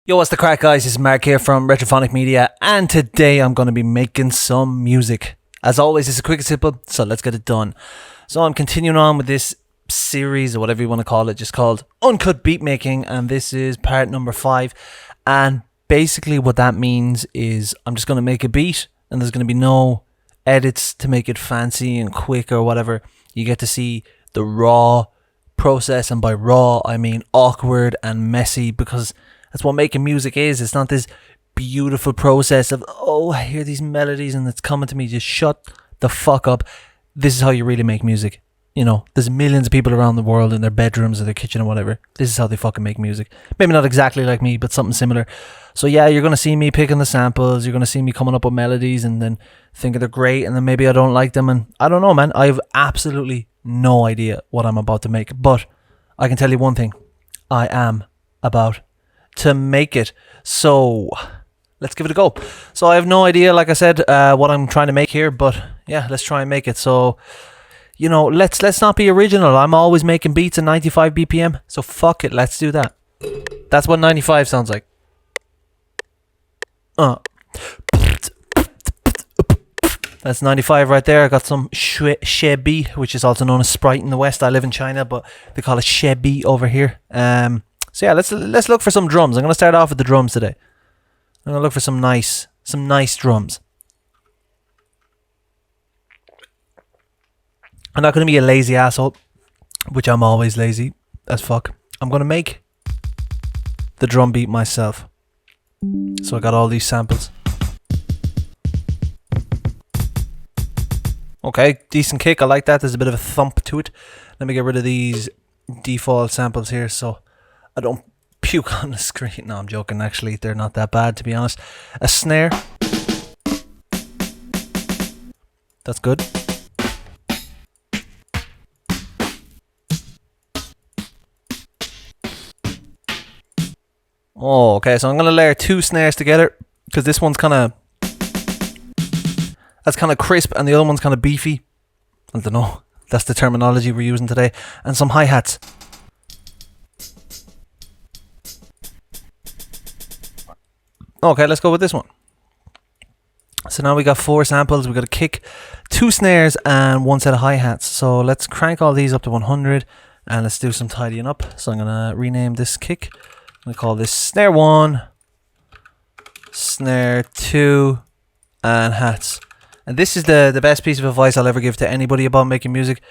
Yo, what's the crack, guys? This is Mark here from Phonic Media, and today I'm going to be making some music. As always, it's quick and simple, so let's get it done. So I'm continuing on with this series, or whatever you want to call it, just called Uncut Beatmaking, and this is part number 5. And basically what that means is I'm just going to make a beat, and there's going to be no edits to make it fancy and quick or whatever. You get to see the raw process, and by raw I mean awkward and messy, because that's what making music is. It's not this beautiful process of, oh, I hear these melodies and it's coming to me. Just shut the fuck up. This is how you really make music. You know, there's millions of people around the world in their bedrooms or their kitchen or whatever. This is how they fucking make music. Maybe not exactly like me, but something similar. So yeah, you're going to see me picking the samples. You're going to see me coming up with melodies and then thinking they're great, and then maybe I don't like them. And I don't know, man. I have absolutely no idea what I'm about to make. But I can tell you one thing. I am about to make it. So let's give it a go. So I have no idea, like I said, what I'm trying to make here, but yeah, let's try and make it. So, you know, let's not be original. I'm always making beats at 95 BPM, so fuck it, let's do that. That's what 95 sounds like. That's 95 right there. I got some shebi, which is also known as Sprite in the West. I live in China, but they call it shebi over here. So yeah, let's look for some drums. I'm gonna start off with the drums today. I'm gonna look for some nice drums. I'm not gonna be a lazy asshole, which I'm always lazy as fuck. I'm gonna make the drum beat myself. So I got all these samples. Okay, decent kick. I like that. There's a bit of a thump to it. Let me get rid of these default samples here so I don't puke on the screen. No, I'm joking. Actually, they're not that bad, to be honest. A snare. That's good. Oh, okay. So I'm going to layer 2 snares together, because this one's that's kind of crisp, and the other one's kind of beefy. I don't know. That's the terminology we're using today. And some hi-hats. Okay, let's go with this one. So now we got 4 samples. We got a kick, 2 snares, and 1 set of hi-hats. So let's crank all these up to 100, and let's do some tidying up. So I'm gonna rename this kick. I'm gonna call this snare 1, snare 2, and hats. And this is the best piece of advice I'll ever give to anybody about making music.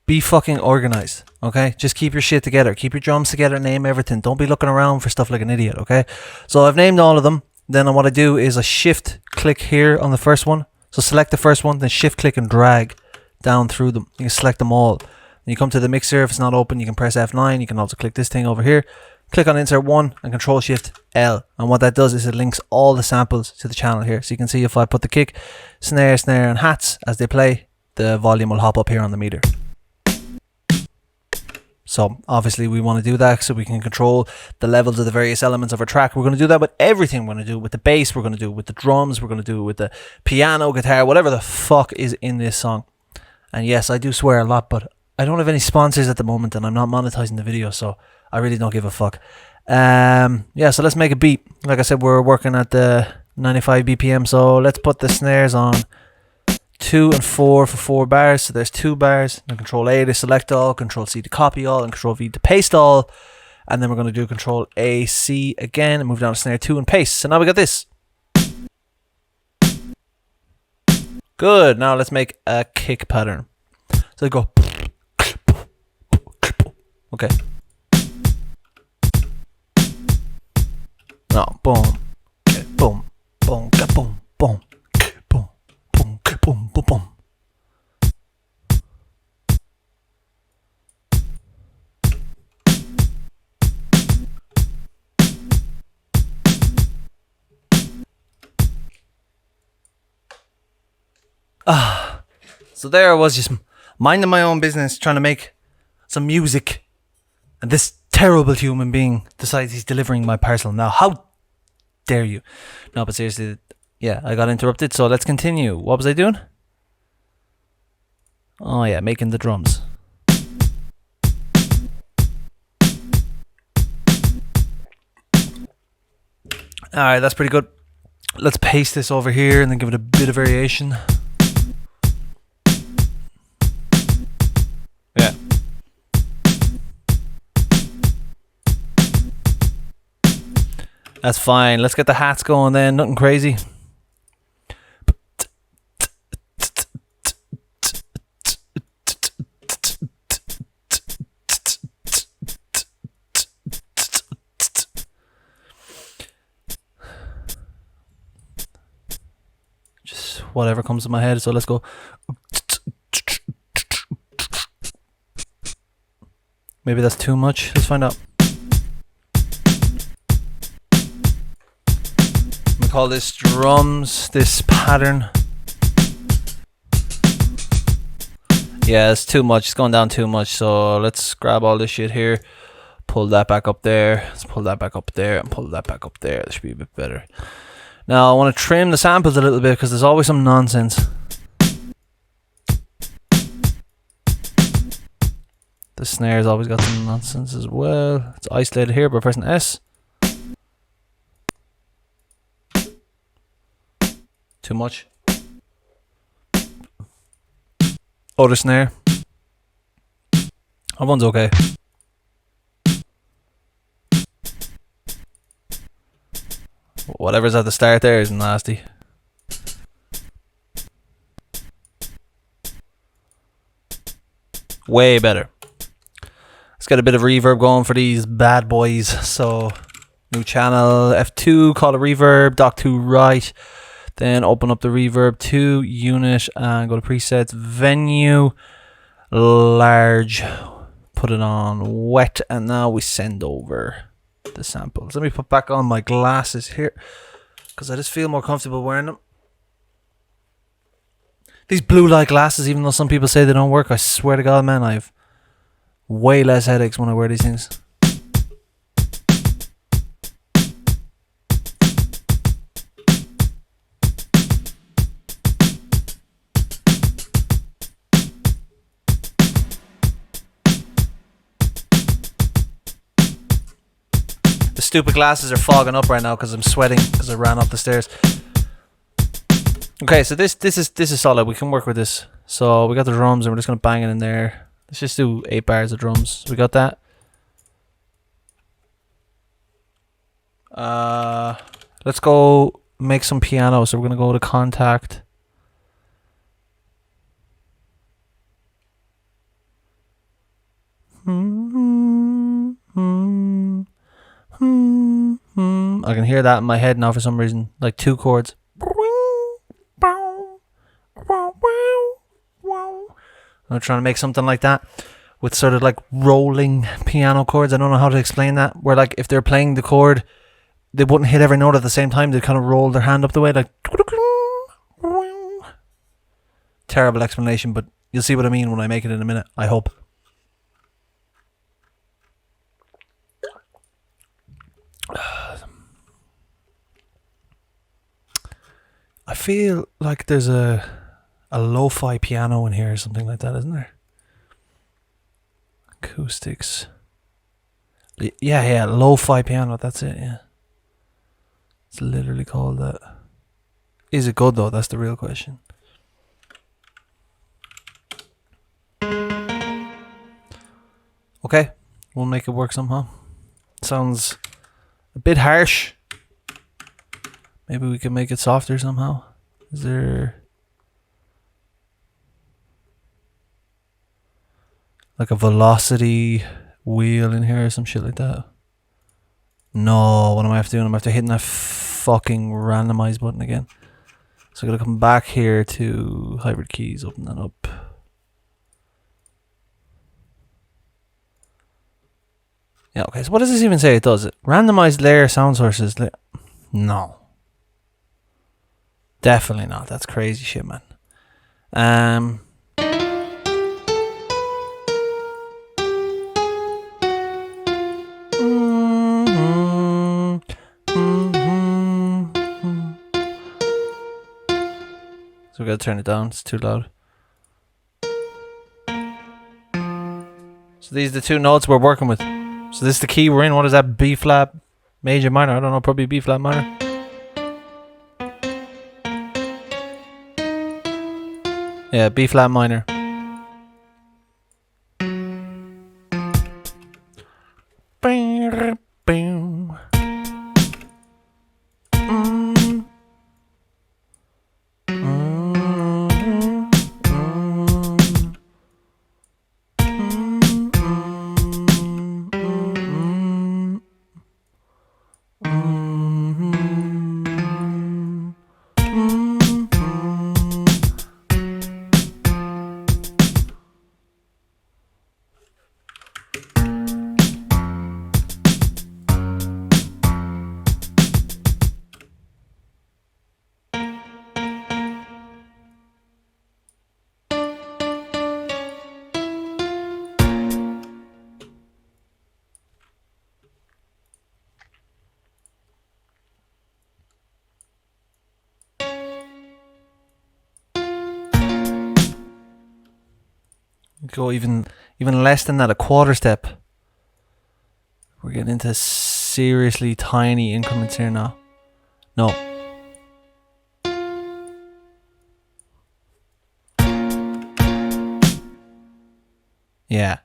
Be fucking organized, okay? Just keep your shit together. Keep your drums together, name everything. Don't be looking around for stuff like an idiot, okay? So I've named all of them. Then what I do is I shift click here on the first one. So select the first one, then shift click and drag down through them. You can select them all. When you come to the mixer, if it's not open, you can press F9. You can also click this thing over here. Click on insert 1 and control shift L. And what that does is it links all the samples to the channel here. So you can see if I put the kick, snare, and hats as they play, the volume will hop up here on the meter. So obviously we want to do that so we can control the levels of the various elements of our track. We're going to do that with everything. We're going to do it with the bass. We're going to do it with the drums. We're going to do it with the piano, guitar, whatever the fuck is in this song. And yes, I do swear a lot, but I don't have any sponsors at the moment, and I'm not monetizing the video, so I really don't give a fuck. Yeah, so let's make a beat. Like I said, we're working at the 95 BPM, so let's put the snares on 2 and 4 for 4 bars. So there's 2 bars. And control A to select all, control C to copy all, and control V to paste all. And then we're going to do control A, C again, and move down to snare 2 and paste. So now we got this. Good. Now let's make a kick pattern. So go. Okay. No, boom. Okay, boom. Boom. Boom. Boom. Boom. Boom. Boom. Boom. Boom. So there I was, just minding my own business, trying to make some music, and this terrible human being decides he's delivering my parcel. Now, how dare you? No, but seriously, yeah, I got interrupted, so let's continue. What was I doing? Oh yeah, making the drums. Alright, that's pretty good. Let's paste this over here and then give it a bit of variation. Yeah. That's fine. Let's get the hats going then. Nothing crazy. Just whatever comes to my head. So let's go. Maybe that's too much. Let's find out. We call this drums, this pattern. Yeah, it's too much. It's going down too much. So let's grab all this shit here. Pull that back up there. Let's pull that back up there and pull that back up there. That should be a bit better. Now I want to trim the samples a little bit because there's always some nonsense. The snare's always got some nonsense as well. It's isolated here by pressing S. Too much. Other snare. That one's okay. Whatever's at the start there is nasty. Way better. Let's get a bit of reverb going for these bad boys. So, new channel, F2, call it reverb, dock to right. Then open up the reverb 2 unit and go to presets, venue, large, put it on wet, and now we send over the samples. Let me put back on my glasses here because I just feel more comfortable wearing them. These blue light glasses, even though some people say they don't work, I swear to God, man, I have way less headaches when I wear these things. The stupid glasses are fogging up right now because I'm sweating because I ran up the stairs. Okay, so this is solid. We can work with this. So we got the drums and we're just gonna bang it in there. Let's just do 8 bars of drums. We got that. Let's go make some piano. So we're gonna go to contact. I can hear that in my head now for some reason. Like 2 chords. I'm trying to make something like that with sort of like rolling piano chords. I don't know how to explain that. Where like if they're playing the chord, they wouldn't hit every note at the same time. They'd kind of roll their hand up the way like. Terrible explanation, but you'll see what I mean when I make it in a minute, I hope. I feel like there's a lo-fi piano in here or something like that, isn't there? Acoustics. Yeah, lo-fi piano, that's it, yeah. It's literally called that. Is it good though? That's the real question. Okay, we'll make it work somehow. Sounds a bit harsh. Maybe we can make it softer somehow. Is there like a velocity wheel in here or some shit like that? No, what am I have to do? I'm after hitting that fucking randomize button again. So I'm gonna come back here to hybrid keys, open that up. Yeah, okay, so what does this even say it does? It randomized layer sound sources. No. Definitely not. That's crazy shit, man. So we gotta turn it down. It's too loud. So these are the 2 notes we're working with. So this is the key we're in. What is that? B flat major minor? I don't know. Probably B flat minor. Yeah, B flat minor. Go even less than that, a quarter step. We're getting into seriously tiny increments here now. No. Yeah.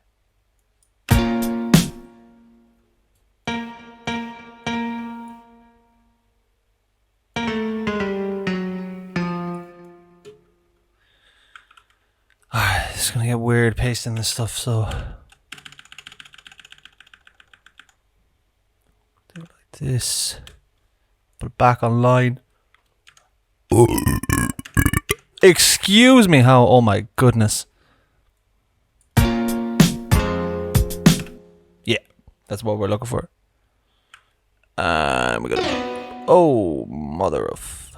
It's gonna get weird pasting this stuff, so do it like this. Put it back online. Excuse me, how? Oh my goodness. Yeah, that's what we're looking for. And we're gonna. Oh, mother of.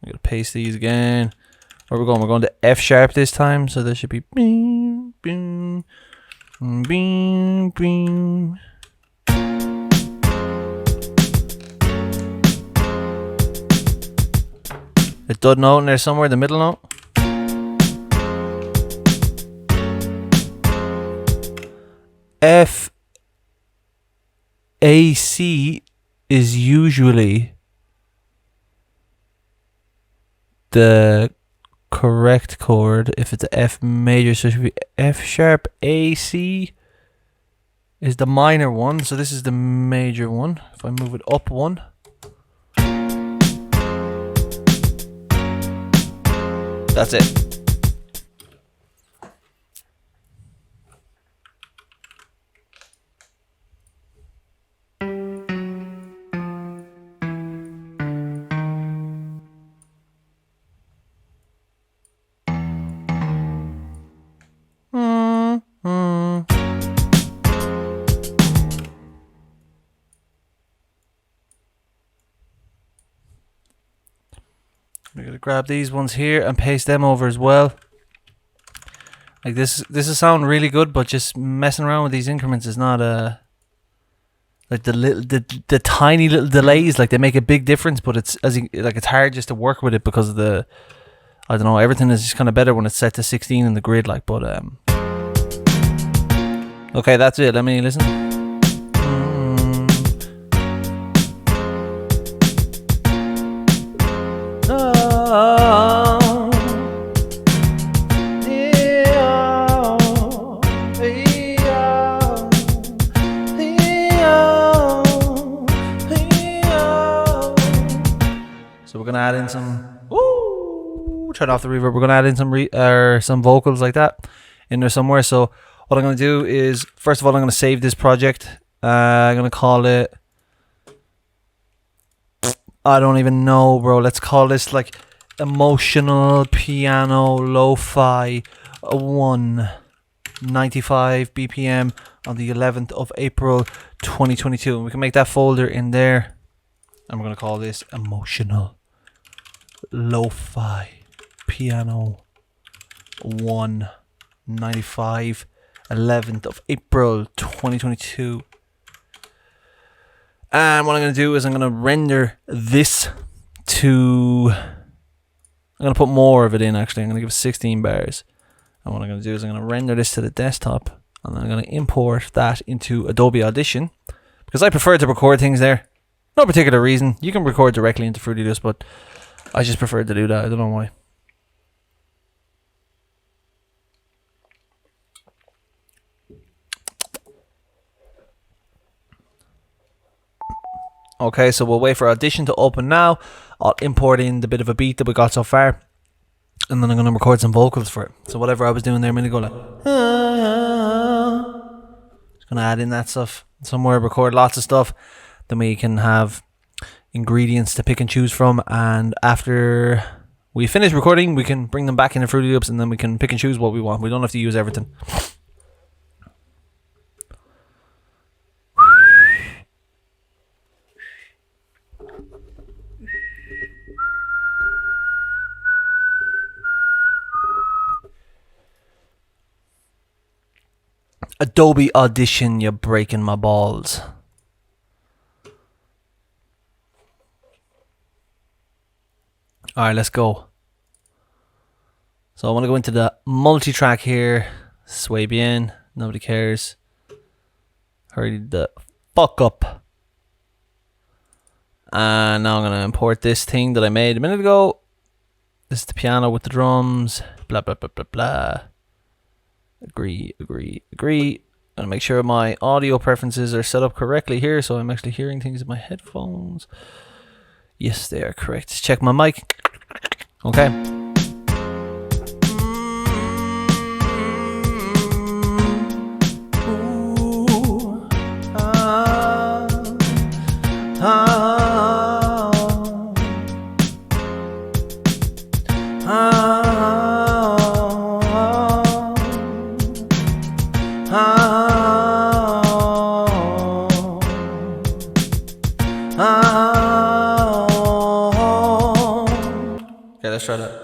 We're gonna paste these again. Where we're going? We're going to F sharp this time, so there should be bing, bing, bing, bing. A dud note in there somewhere, the middle note. F A C is usually the correct chord if it's a F major, so it should be F sharp. A C is the minor one, so this is the major one. If I move it up one, that's it. We're gonna grab these ones here and paste them over as well. Like this will sound really good, but just messing around with these increments is not like the tiny little delays. Like they make a big difference, but it's it's hard just to work with it because of the, I don't know, everything is just kind of better when it's set to 16 in the grid. Like, but okay, that's it. Let me listen. So we're gonna add in some. Turn off the reverb. We're gonna add in some vocals like that in there somewhere. So what I'm gonna do is, first of all, I'm gonna save this project. I'm gonna call it. I don't even know, bro. Let's call this like emotional piano lo-fi 195 BPM on the 11th of April 2022, and we can make that folder in there, and we're gonna call this emotional lo-fi piano 195 11th of April 2022. And what I'm going to do is I'm going to render this to, I'm going to put more of it in actually. I'm going to give it 16 bars. And what I'm going to do is I'm going to render this to the desktop, and then I'm going to import that into Adobe Audition, because I prefer to record things there. No particular reason. You can record directly into Fruity Dust, but I just prefer to do that. I don't know why. Okay, so we'll wait for Audition to open now. I'll import in the bit of a beat that we got so far, and then I'm going to record some vocals for it. So whatever I was doing there a minute ago, like, just going to add in that stuff somewhere, record lots of stuff. Then we can have ingredients to pick and choose from, and after we finish recording, we can bring them back in the Fruity Loops, and then we can pick and choose what we want. We don't have to use everything. Adobe Audition, you're breaking my balls. Alright, let's go. So I want to go into the multi-track here. Sway bien. Nobody cares. Hurry the fuck up. And now I'm going to import this thing that I made a minute ago. This is the piano with the drums. Blah, blah, blah, blah, blah. Agree. I'm gonna make sure my audio preferences are set up correctly here, so I'm actually hearing things in my headphones. Yes, they are correct. Let's check my mic. Okay. Okay, let's try that.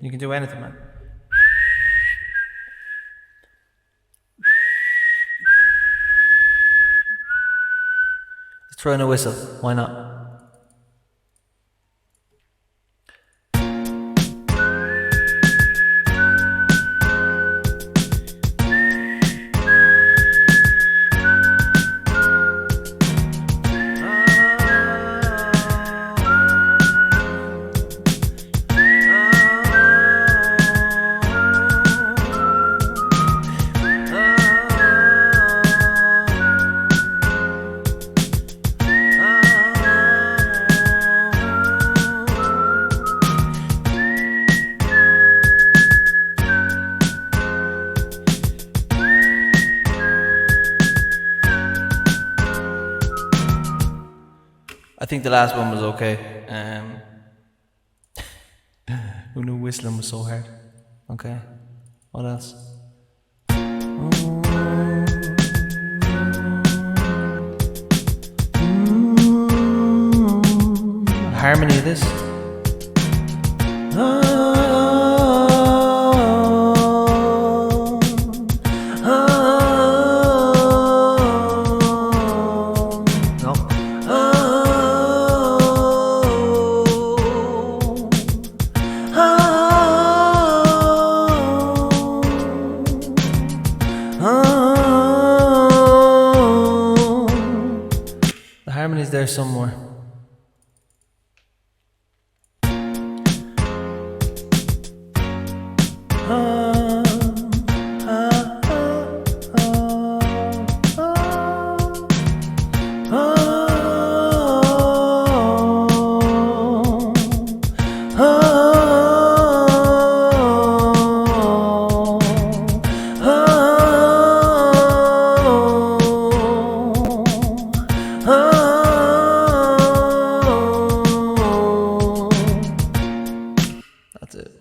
You can do anything, man. Let's throw in a whistle. Why not? I think the last one was okay. Who knew whistling was so hard? Okay. What else? Harmony of this. The harmony's there somewhere. That's it.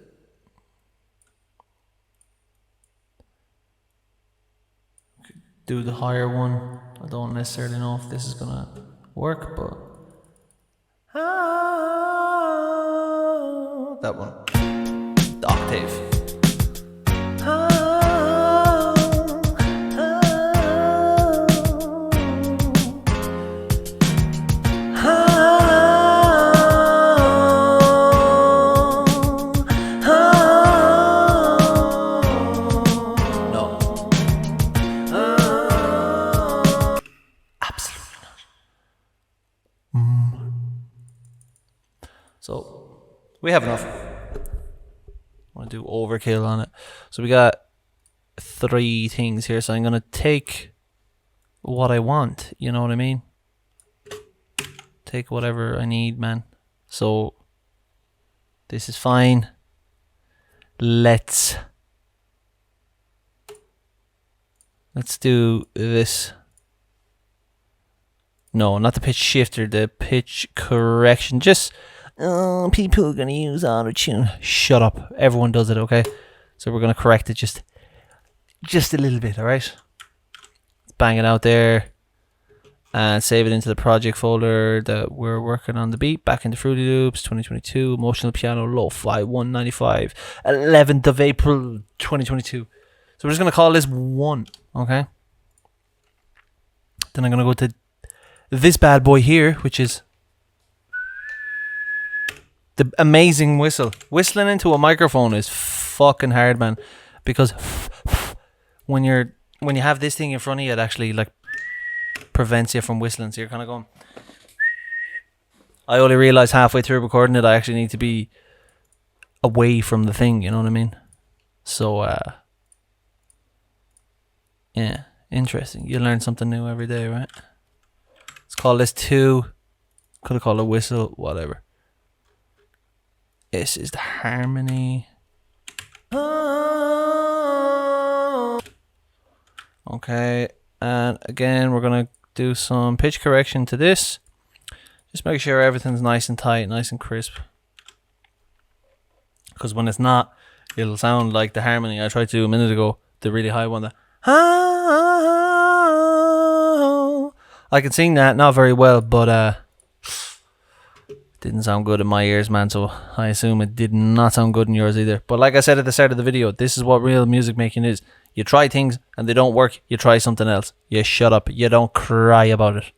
Do the higher one. I don't necessarily know if this is gonna work, but that one. The octave. So we have enough. I want to do overkill on it. So we got 3 things here. So I'm going to take what I want. You know what I mean? Take whatever I need, man. So this is fine. Let's do this. No, not the pitch shifter, the pitch correction. Just people are gonna use auto-tune. Shut up. Everyone does it, okay? So we're gonna correct it just a little bit, alright? Bang it out there and save it into the project folder that we're working on the beat. Back into Fruity Loops 2022, emotional piano, lo-fi 195, 11th of April 2022. So we're just gonna call this 1, okay? Then I'm gonna go to this bad boy here, which is the amazing whistle. Whistling into a microphone is fucking hard, man, because when you have this thing in front of you, it actually like prevents you from whistling. So you're kind of going. I only realized halfway through recording it I actually need to be away from the thing. You know what I mean? So yeah, interesting. You learn something new every day, right? Let's call this 2. Could have called it whistle, whatever. This is the harmony. Okay, and again we're gonna do some pitch correction to this. Just make sure everything's nice and tight, nice and crisp. Because when it's not, it'll sound like the harmony I tried to do a minute ago, the really high one. I can sing that, not very well, but didn't sound good in my ears, man, so I assume it did not sound good in yours either. But like I said at the start of the video, this is what real music making is. You try things and they don't work, you try something else. You shut up, you don't cry about it.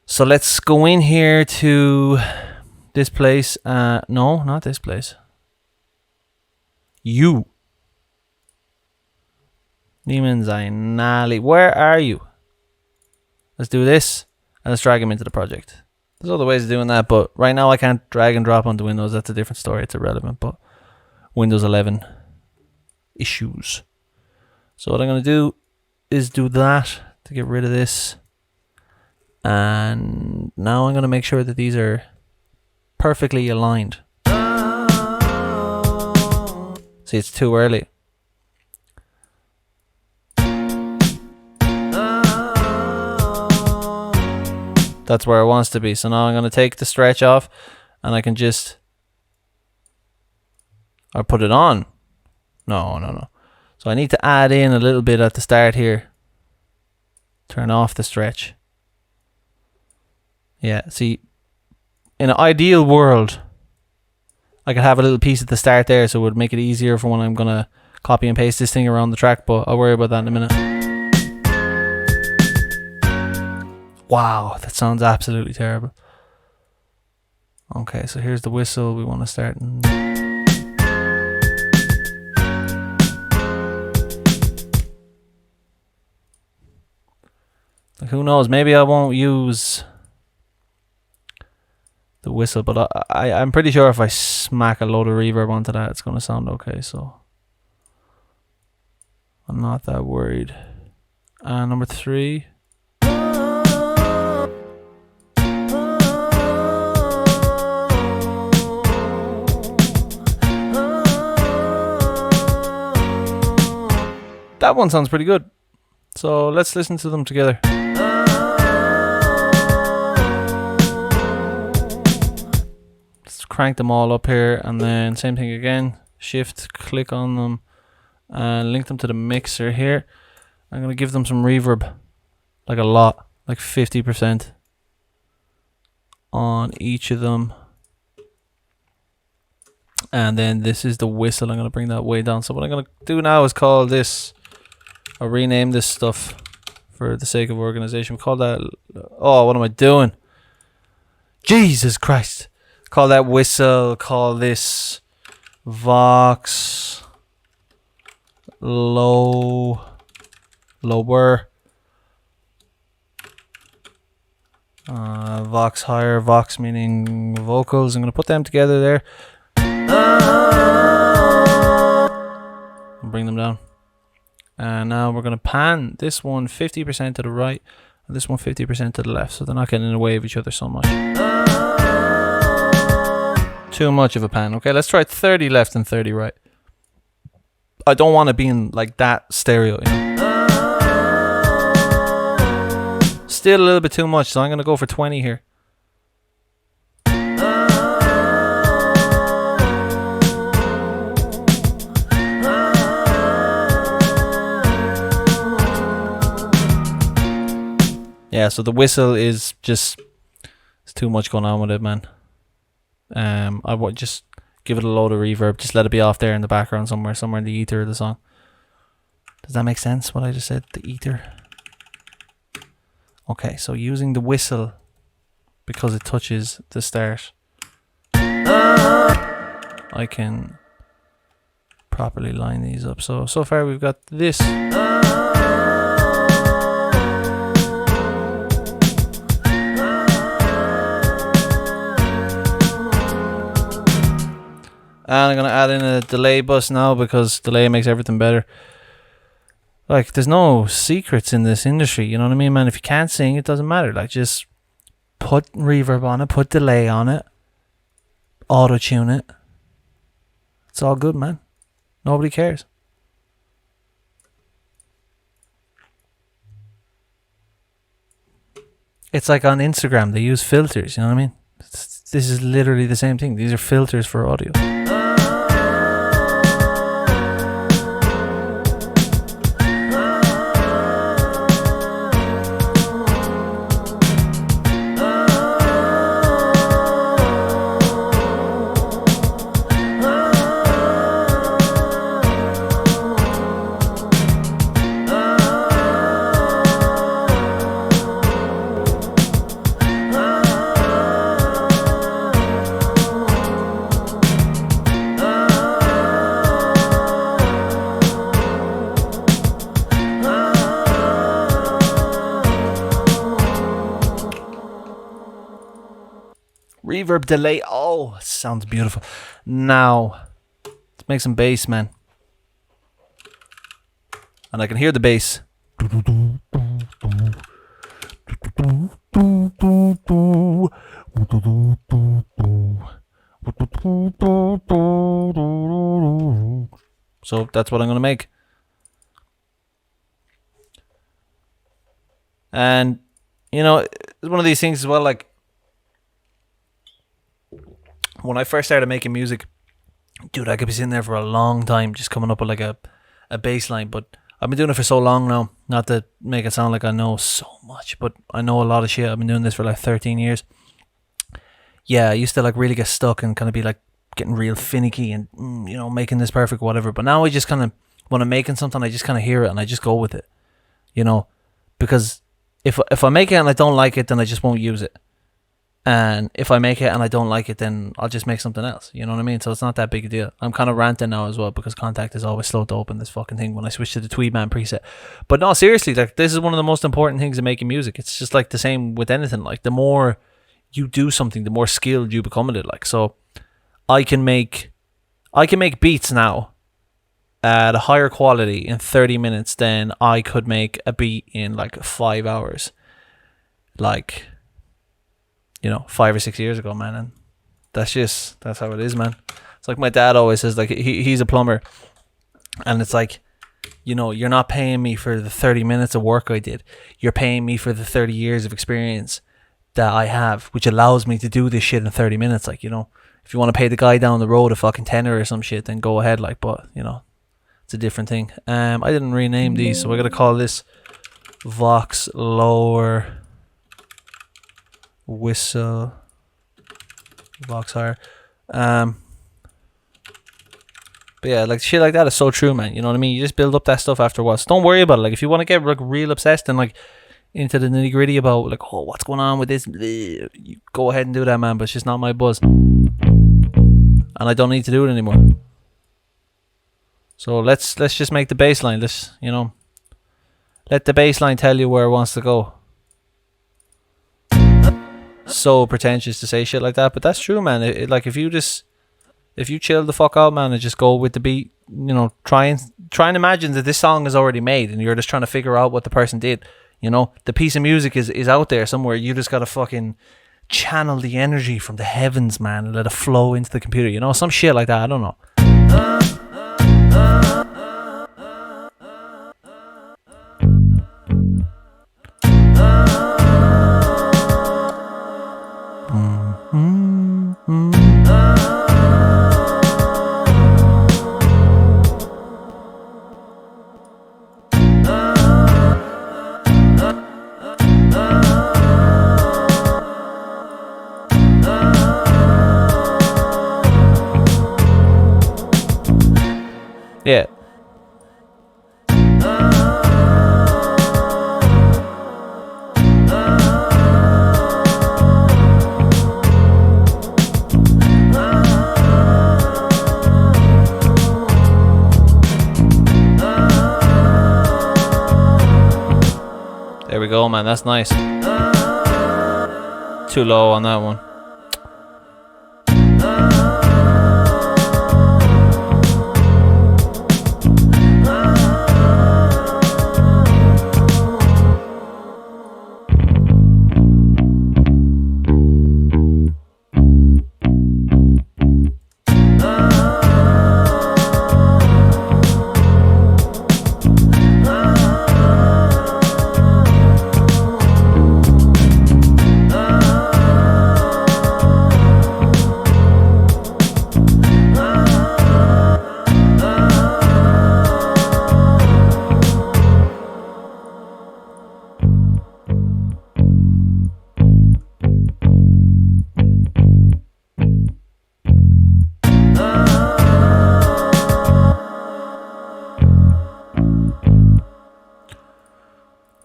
So let's go in here to this place. No, not this place. You. Neiman Zainali. Where are you? Let's do this and let's drag him into the project. There's other ways of doing that, but right now I can't drag and drop onto Windows. That's a different story. It's irrelevant, but Windows 11 issues. So what I'm going to do is do that to get rid of this. And now I'm going to make sure that these are perfectly aligned. See, it's too early. That's where it wants to be. So now I'm going to take the stretch off and I can just, or put it on. No. So I need to add in a little bit at the start here. Turn off the stretch. Yeah, see, in an ideal world, I could have a little piece at the start there, so it would make it easier for when I'm going to copy and paste this thing around the track, but I'll worry about that in a minute. Wow, that sounds absolutely terrible. Okay, so here's the whistle. We want to start. Like, who knows? Maybe I won't use the whistle, but I'm pretty sure if I smack a load of reverb onto that, it's going to sound okay. So I'm not that worried. And number 3. That one sounds pretty good. So let's listen to them together. Let's crank them all up here, and then same thing again. Shift, click on them, and link them to the mixer here. I'm going to give them some reverb. Like a lot. Like 50% on each of them. And then this is the whistle. I'm going to bring that way down. So what I'm going to do now is call this, I'll rename this stuff for the sake of organization. Call that, oh, what am I doing? Jesus Christ. Call that whistle. Call this Vox lower. Vox higher, Vox meaning vocals. I'm going to put them together there. And bring them down. And now we're going to pan this one 50% to the right and this one 50% to the left, so they're not getting in the way of each other so much. Too much of a pan. Okay, let's try 30 left and 30 right. I don't want to be in like that stereo, you know? Still a little bit too much, so I'm going to go for 20 here. Yeah, so the whistle is just, it's too much going on with it, man. I would just give it a load of reverb, just let it be off there in the background somewhere in the ether of the song. Does that make sense, what I just said? The ether. Okay, so using the whistle because it touches the start, I can properly line these up. So far we've got this. And I'm going to add in a delay bus now because delay makes everything better. Like, there's no secrets in this industry, you know what I mean, man? If you can't sing, it doesn't matter. Like, just put reverb on it, put delay on it, auto-tune it. It's all good, man. Nobody cares. It's like on Instagram, they use filters, you know what I mean? This is literally the same thing. These are filters for audio. Reverb delay. Oh, sounds beautiful. Now, let's make some bass, man. And I can hear the bass. So that's what I'm going to make. And, you know, it's one of these things as well, like, when I first started making music, dude, I could be sitting there for a long time just coming up with like a bass line, but I've been doing it for so long now, not to make it sound like I know so much, but I know a lot of shit. I've been doing this for like 13 years. Yeah, I used to like really get stuck and kind of be like getting real finicky and, you know, making this perfect, whatever. But now I just kind of, when I'm making something, I just kind of hear it and I just go with it, you know, because if I make it and I don't like it, then I just won't use it. And if I make it and I don't like it, then I'll just make something else. You know what I mean? So it's not that big a deal. I'm kind of ranting now as well because Contact is always slow to open this fucking thing when I switch to the Tweedman preset. But no, seriously, like, this is one of the most important things in making music. It's just like the same with anything. Like, the more you do something, the more skilled you become at it. Like, so I can make beats now at a higher quality in 30 minutes than I could make a beat in like 5 hours. Like, you know, 5 or 6 years ago, man. And that's how it is, man. It's like my dad always says, like, he's a plumber. And it's like, you know, you're not paying me for the 30 minutes of work I did. You're paying me for the 30 years of experience that I have, which allows me to do this shit in 30 minutes. Like, you know, if you want to pay the guy down the road a fucking tenner or some shit, then go ahead, like, but, you know, it's a different thing. I didn't rename these, so we're going to call this Vox Lower, Whistle, Vox Higher. But yeah, like, shit like that is so true, man. You know what I mean? You just build up that stuff after a while. So don't worry about it. Like, if you want to get like real obsessed and like into the nitty gritty about like, oh, what's going on with this, you go ahead and do that, man. But it's just not my buzz, and I don't need to do it anymore. So let's just make the bass line. Let's, you know, let the bass line tell you where it wants to go. so pretentious to say shit like that, but that's true, man. Like if you chill the fuck out, man, and just go with the beat, you know, try and imagine that this song is already made and you're just trying to figure out what the person did. You know, the piece of music is out there somewhere. You just gotta fucking channel the energy from the heavens, man, and let it flow into the computer. You know, some shit like that. I don't know. Yeah. There we go, man. That's nice. Too low on that one.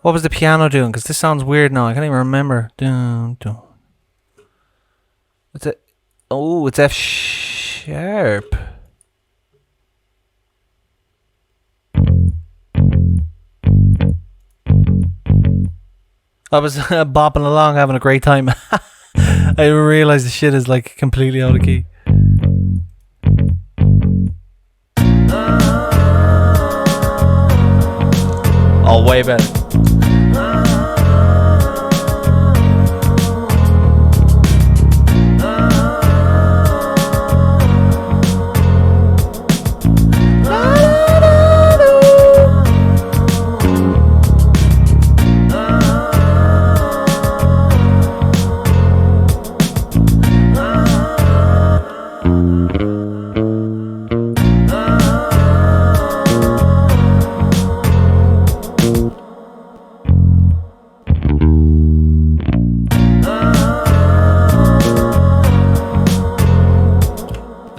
What was the piano doing? Because this sounds weird now. I can't even remember. Dun, dun. What's it? Oh, it's F sharp. I was bopping along, having a great time. I didn't realize the shit is like completely out of key. Oh, way better.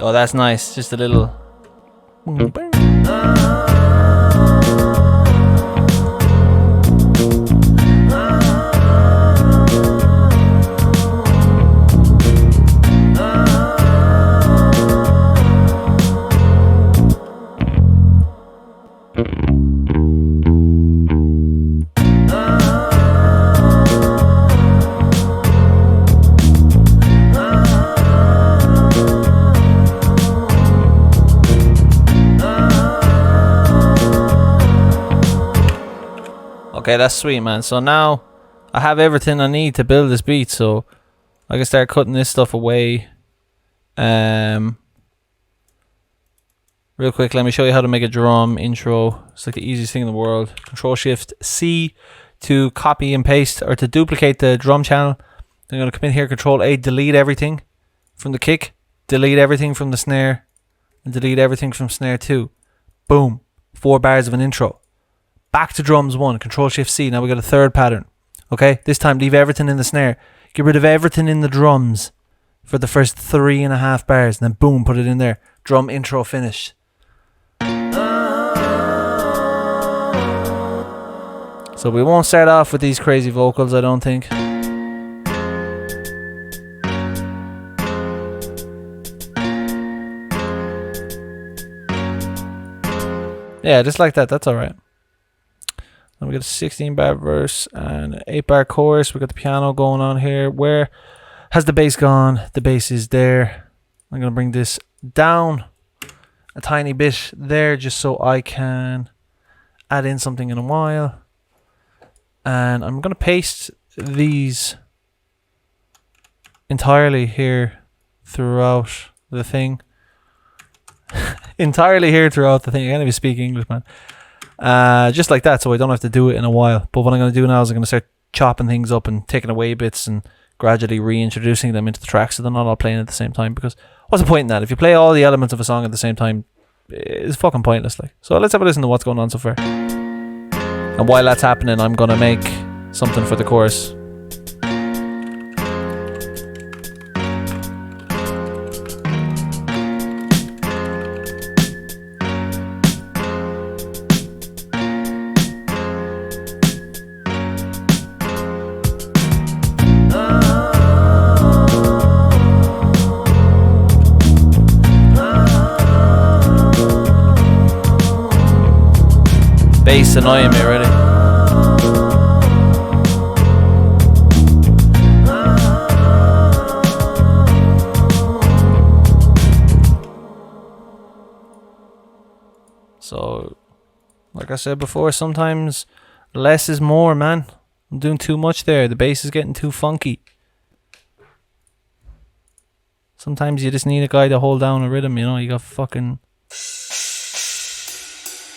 Oh, that's nice. Just a little. Okay, that's sweet, man. So now I have everything I need to build this beat, so I can start cutting this stuff away. Real quick, let me show you how to make a drum intro. It's like the easiest thing in the world. Control-Shift-C to copy and paste, or to duplicate the drum channel. Then I'm going to come in here, Control-A, delete everything from the kick, delete everything from the snare, and delete everything from snare 2. Boom. 4 bars of an intro. Back to drums 1, Control-Shift-C. Now we got a third pattern. Okay, this time leave everything in the snare. Get rid of everything in the drums for the first 3.5 bars, and then boom, put it in there. Drum intro finished. So we won't start off with these crazy vocals, I don't think. Yeah, just like that, that's alright. Then we got a 16 bar verse and an 8 bar chorus. We got the piano going on here. Where Has the bass gone? The bass is there. I'm going to bring this down a tiny bit there just so I can add in something in a while. And I'm going to paste these entirely here throughout the thing. Entirely here throughout the thing. I can't even speak English, man. Just like that, so I don't have to do it in a while. But what I'm going to do now is I'm going to start chopping things up and taking away bits and gradually reintroducing them into the track so they're not all playing at the same time, because what's the point in that? If you play all the elements of a song at the same time, it's fucking pointless. Like, so let's have a listen to what's going on so far. And while that's happening, I'm going to make something for the chorus. Bass annoying me already. So, like I said before, sometimes less is more, man. I'm doing too much there. The bass is getting too funky. Sometimes you just need a guy to hold down a rhythm, you know. You got fucking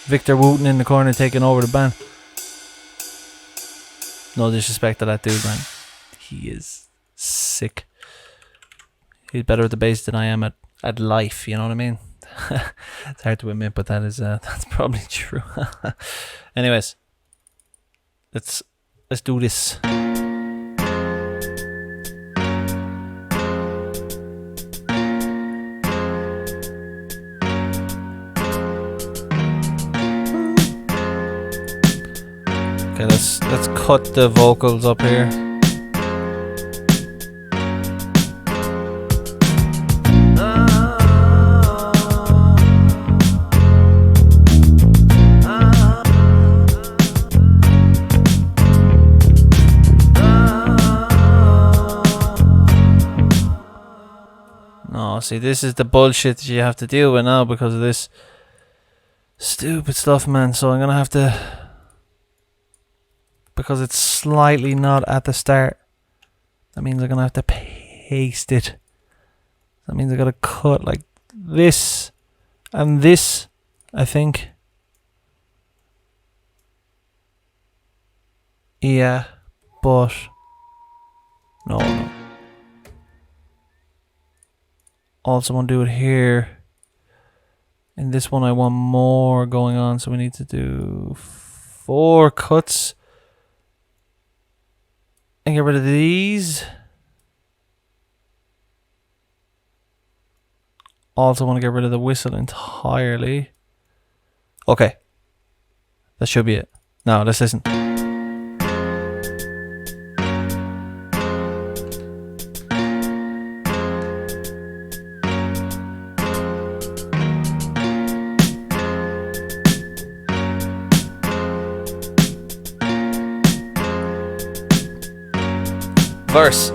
Victor Wooten in the corner taking over the band. No disrespect to that dude, man. He is sick. He's better at the bass than I am at life, you know what I mean? It's hard to admit, but that is that's probably true. Anyways, let's do this. Okay, let's cut the vocals up here. No, see, this is the bullshit that you have to deal with now because of this stupid stuff, man. So I'm gonna have to, because it's slightly not at the start, that means I'm gonna have to paste it. That means I gotta cut like this and this, I think. Yeah, but no. Also want to do it here. In this one I want more going on, so we need to do 4 cuts. And get rid of these. Also want to get rid of the whistle entirely. Okay. That should be it. Now let's listen. Verse.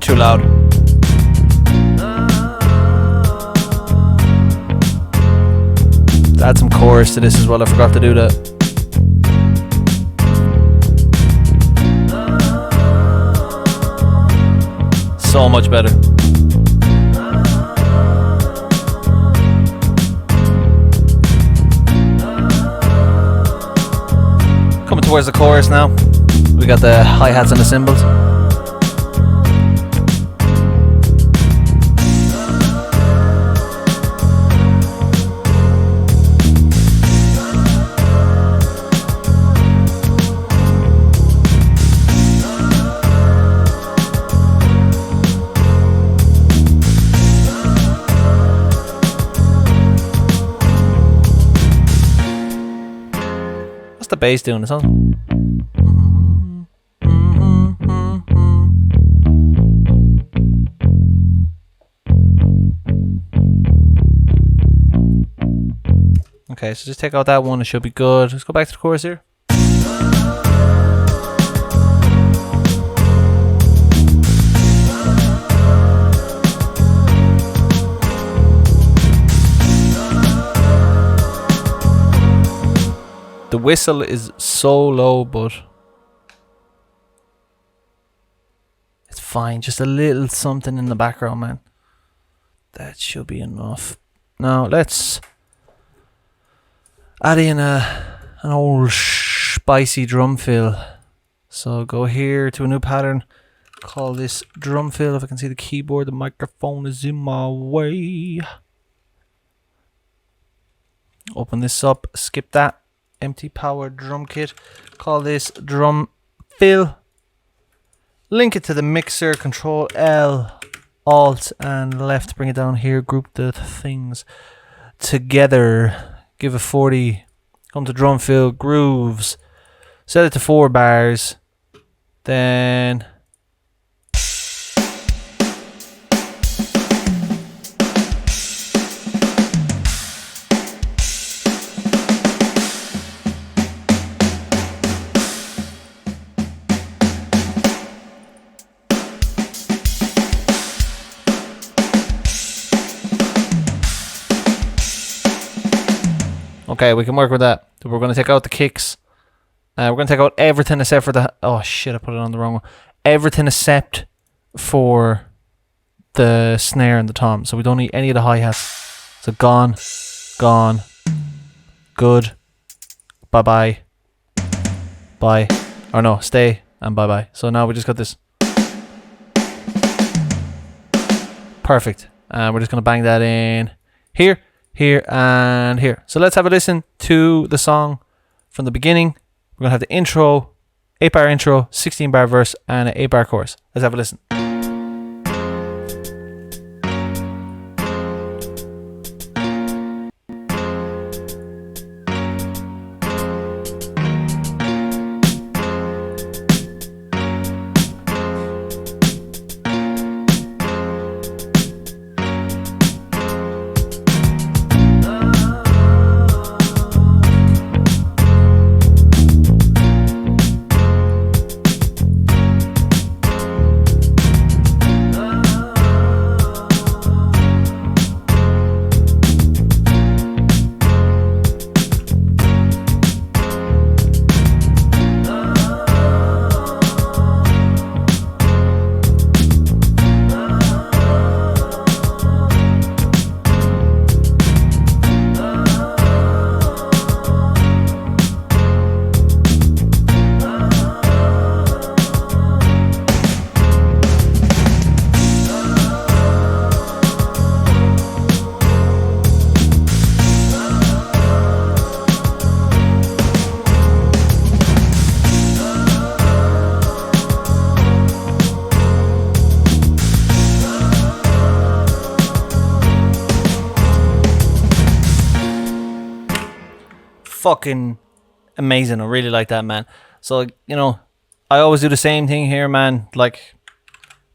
Too loud. Add some chorus to this as well. I forgot to do that. So much better. Coming towards the chorus now. We got the hi-hats and the cymbals. What's the bass doing? It's on. Okay, so just take out that one. It should be good. Let's go back to the chorus here. The whistle is so low, but it's fine. Just a little something in the background, man. That should be enough. Now let's add in an old spicy drum fill. So go here to a new pattern. Call this drum fill. If I can see the keyboard, the microphone is in my way. Open this up. Skip that. Empty power drum kit. Call this drum fill. Link it to the mixer. Control L, Alt and left. Bring it down here. Group the things together. Give it 40. Come to drum fill. Grooves. Set it to 4 bars. Then okay, we can work with that. We're going to take out the kicks. We're going to take out everything except for the... Oh shit, I put it on the wrong one. Everything except for the snare and the tom. So we don't need any of the hi-hats. So gone, gone, good, bye-bye, bye. Or no, stay and bye-bye. So now we just got this. Perfect. And we're just going to bang that in here. Here and here. So let's have a listen to the song from the beginning. We're going to have the intro, 8-bar intro, 16-bar verse, and an 8-bar chorus. Let's have a listen. Fucking amazing. I really like that, man. So, you know, I always do the same thing here, man, like,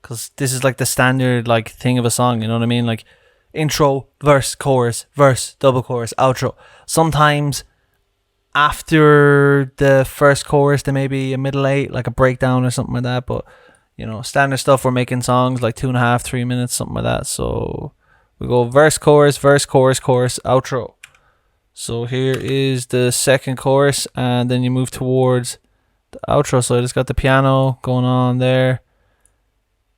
because this is like the standard like thing of a song, you know what I mean? Like intro, verse, double chorus, outro. Sometimes after the first chorus there may be a middle 8, like a breakdown or something like that, but you know, standard stuff, we're making songs like 2.5, 3 minutes, something like that. So we go verse, chorus, outro. So here is the second chorus, and then you move towards the outro. So I just got the piano going on there.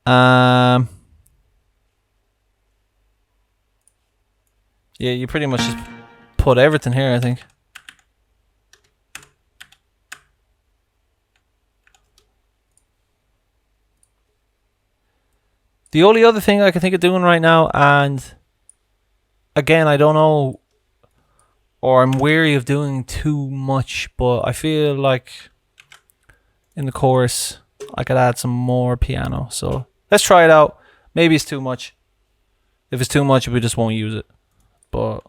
Yeah, you pretty much just put everything here, I think. The only other thing I can think of doing right now, and again, I don't know, or I'm weary of doing too much, but I feel like in the chorus I could add some more piano. So let's try it out. Maybe it's too much. If it's too much, we just won't use it. But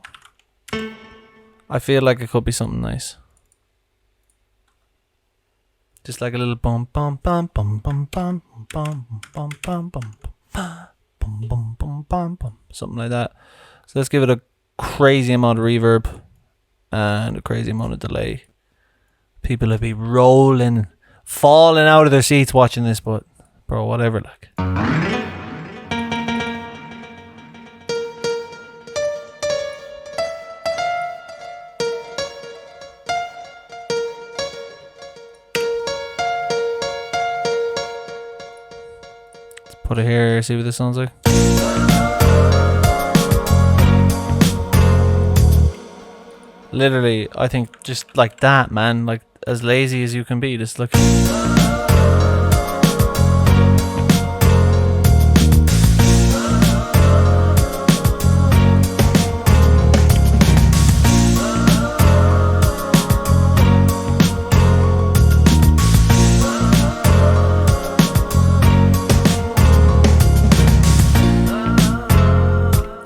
I feel like it could be something nice. Just like a little bum bum bum bum bum bum bum bum bum bum bum bum bum bum, something like that. So let's give it a crazy amount of reverb. and a crazy amount of delay. People will be rolling, falling out of their seats watching this, but bro, whatever, like. Let's put it here, see what this sounds like. Literally, I think just like that, man, like as lazy as you can be, just look.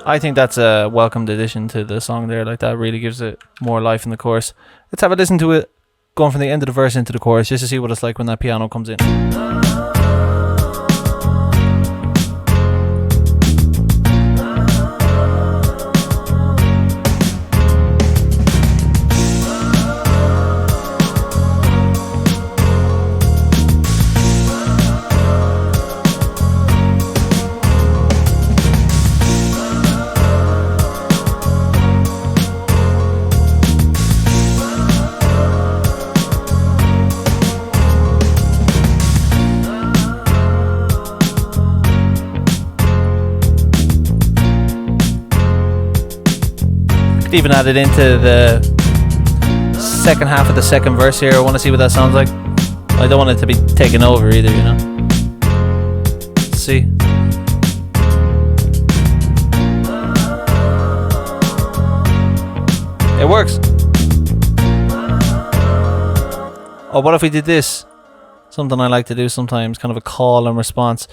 I think that's a welcomed addition to the song there. Like, that really gives it more life in the chorus. Let's have a listen to it going from the end of the verse into the chorus, just to see what it's like when that piano comes in. Even add it into the second half of the second verse here. I want to see what that sounds like. I don't want it to be taken over either, you know. Let's see. It works. Or what if we did this? Something I like to do sometimes, kind of a call and response.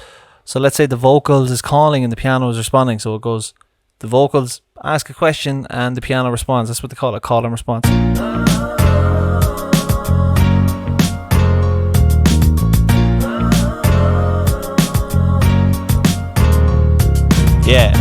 So let's say the vocals is calling and the piano is responding. So it goes, the vocals ask a question and the piano responds. That's what they call it, call and response. Yeah.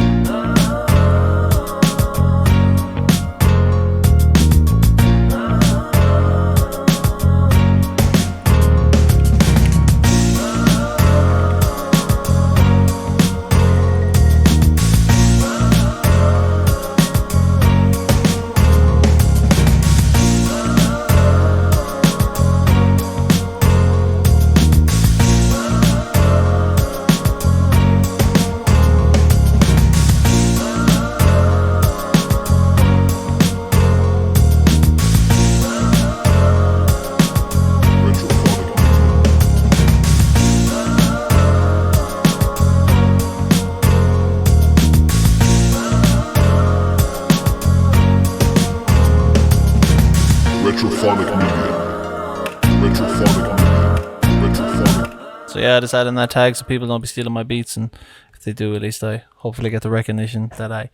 So yeah, I just add in that tag so people don't be stealing my beats, and if they do, at least I hopefully get the recognition that I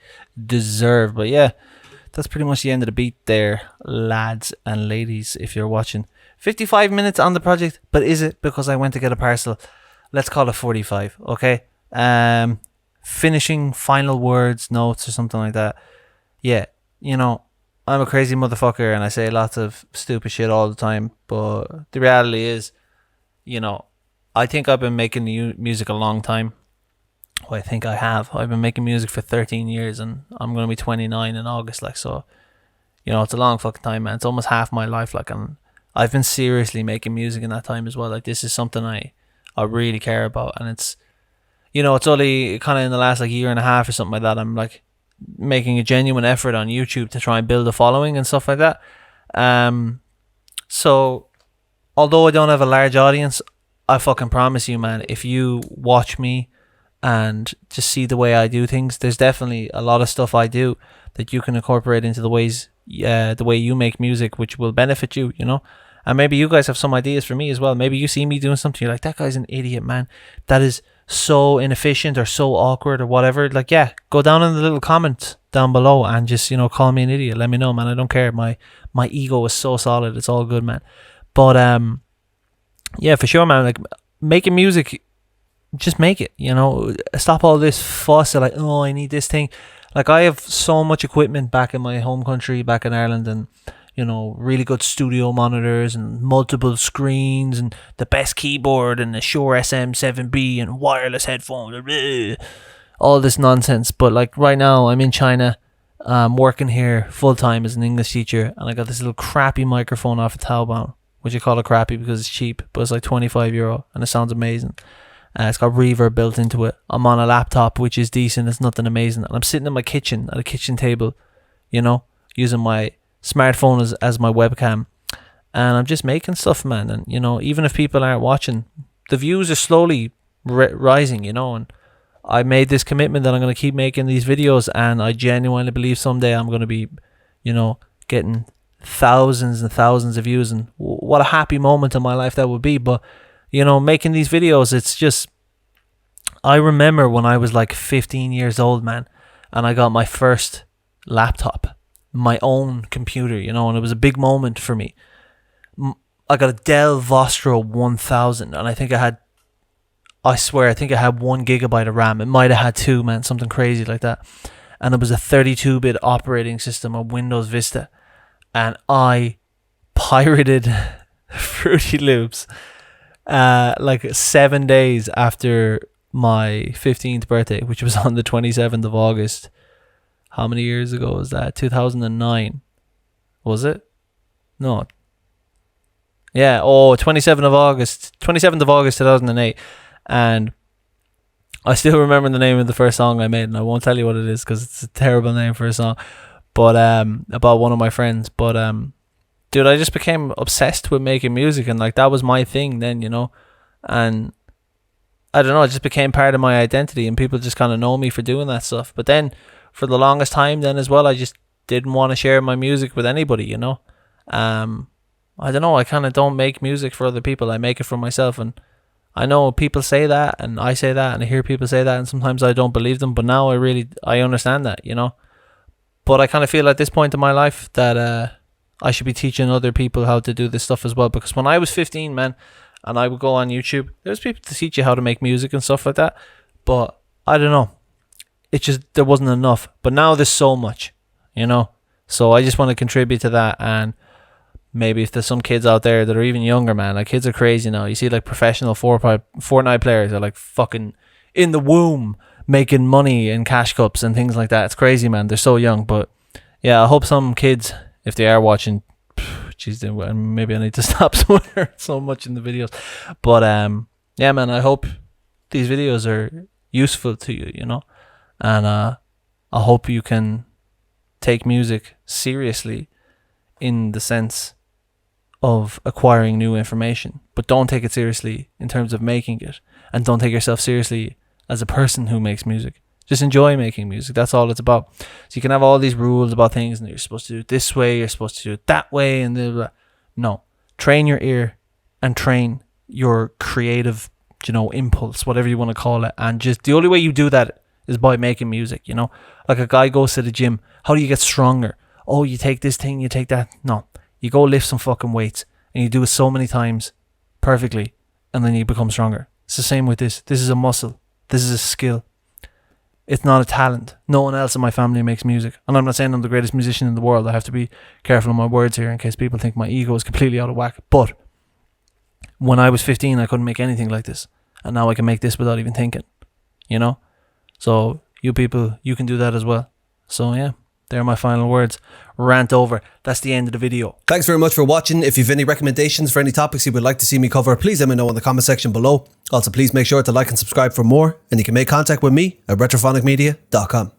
deserve. But yeah, that's pretty much the end of the beat there, lads and ladies, if you're watching. 55 minutes on the project, but is it because I went to get a parcel? Let's call it 45, okay? Finishing final words, notes or something like that. Yeah, you know, I'm a crazy motherfucker and I say lots of stupid shit all the time, but the reality is, you know, I think I've been making music a long time. Well, I think I have. I've been making music for 13 years and I'm going to be 29 in August, like, so, you know, it's a long fucking time, man. It's almost half my life, like, and I've been seriously making music in that time as well. Like, this is something I really care about, and it's, you know, it's only kind of in the last like year and a half or something like that I'm like making a genuine effort on YouTube to try and build a following and stuff like that. So although I don't have a large audience, I fucking promise you, man, if you watch me and just see the way I do things, there's definitely a lot of stuff I do that you can incorporate into the way you make music, which will benefit you, you know. And maybe you guys have some ideas for me as well. Maybe you see me doing something, you're like, that guy's an idiot, man. That is so inefficient or so awkward or whatever. Like, yeah, go down in the little comment down below and just, you know, call me an idiot. Let me know, man. I don't care. My ego is so solid. It's all good, man. But yeah, for sure, man. Like, making music, just make it, you know. Stop all this fuss of like, oh, I need this thing. Like, I have so much equipment back in my home country, back in Ireland, and, you know, really good studio monitors and multiple screens and the best keyboard and the Shure SM7B and wireless headphones, all this nonsense. But, like, right now I'm in China, working here full-time as an English teacher, and I got this little crappy microphone off of Taobao, which I call it crappy because it's cheap, but it's like €25 and it sounds amazing. It's got reverb built into it. I'm on a laptop, which is decent. It's nothing amazing. And I'm sitting in my kitchen at a kitchen table, you know, using my smartphone as my webcam. And I'm just making stuff, man. And, you know, even if people aren't watching, the views are slowly rising, you know. And I made this commitment that I'm going to keep making these videos. And I genuinely believe someday I'm going to be, you know, getting thousands and thousands of views. And what a happy moment in my life that would be. But, you know, making these videos, it's just, I remember when I was like 15 years old, man, and I got my first laptop, my own computer, you know, and it was a big moment for me. I got a Dell Vostro 1000, and I think I had 1 gigabyte of RAM. It might have had 2, man, something crazy like that. And it was a 32-bit operating system of Windows Vista. And I pirated Fruity Loops like 7 days after my 15th birthday, which was on the 27th of August. How many years ago was that? 2009. Was it? No. Yeah, 27th of August 2008. And I still remember the name of the first song I made, and I won't tell you what it is because it's a terrible name for a song. But about one of my friends. But dude, I just became obsessed with making music, and like that was my thing then, you know. And I don't know, it just became part of my identity, and people just kind of know me for doing that stuff. But then for the longest time then as well, I just didn't want to share my music with anybody, you know. I don't know, I kind of don't make music for other people. I make it for myself, and I know people say that, and I say that, and I hear people say that, and sometimes I don't believe them, but now I understand that, you know. But I kind of feel at this point in my life that I should be teaching other people how to do this stuff as well. Because when I was 15, man, and I would go on YouTube, there's people to teach you how to make music and stuff like that. But I don't know. It just, there wasn't enough. But now there's so much, you know. So I just want to contribute to that. And maybe if there's some kids out there that are even younger, man, like kids are crazy now. You see like professional Fortnite players are like fucking in the womb making money in cash cups and things like that. It's crazy, man. They're so young. But yeah, I hope some kids, if they are watching, jeez, maybe I need to stop swearing so much in the videos. But yeah, man, I hope these videos are useful to you, you know. And I hope you can take music seriously in the sense of acquiring new information, but don't take it seriously in terms of making it, and don't take yourself seriously as a person who makes music. Just enjoy making music. That's all it's about. So you can have all these rules about things, and you're supposed to do it this way, you're supposed to do it that way, and blah, blah. No. Train your ear and train your creative, you know, impulse, whatever you want to call it. And just the only way you do that is by making music, you know. Like a guy goes to the gym. How do you get stronger? Oh, you take this thing, you take that. No. You go lift some fucking weights, and you do it so many times perfectly, and then you become stronger. It's the same with this. This is a muscle. This is a skill. It's not a talent. No one else in my family makes music. And I'm not saying I'm the greatest musician in the world. I have to be careful of my words here in case people think my ego is completely out of whack. But when I was 15, I couldn't make anything like this. And now I can make this without even thinking. You know? So you people, you can do that as well. So yeah, they're my final words. Rant over. That's the end of the video. Thanks very much for watching. If you've any recommendations for any topics you would like to see me cover, please let me know in the comment section below. Also, please make sure to like and subscribe for more, and you can make contact with me at retrophonicmedia.com.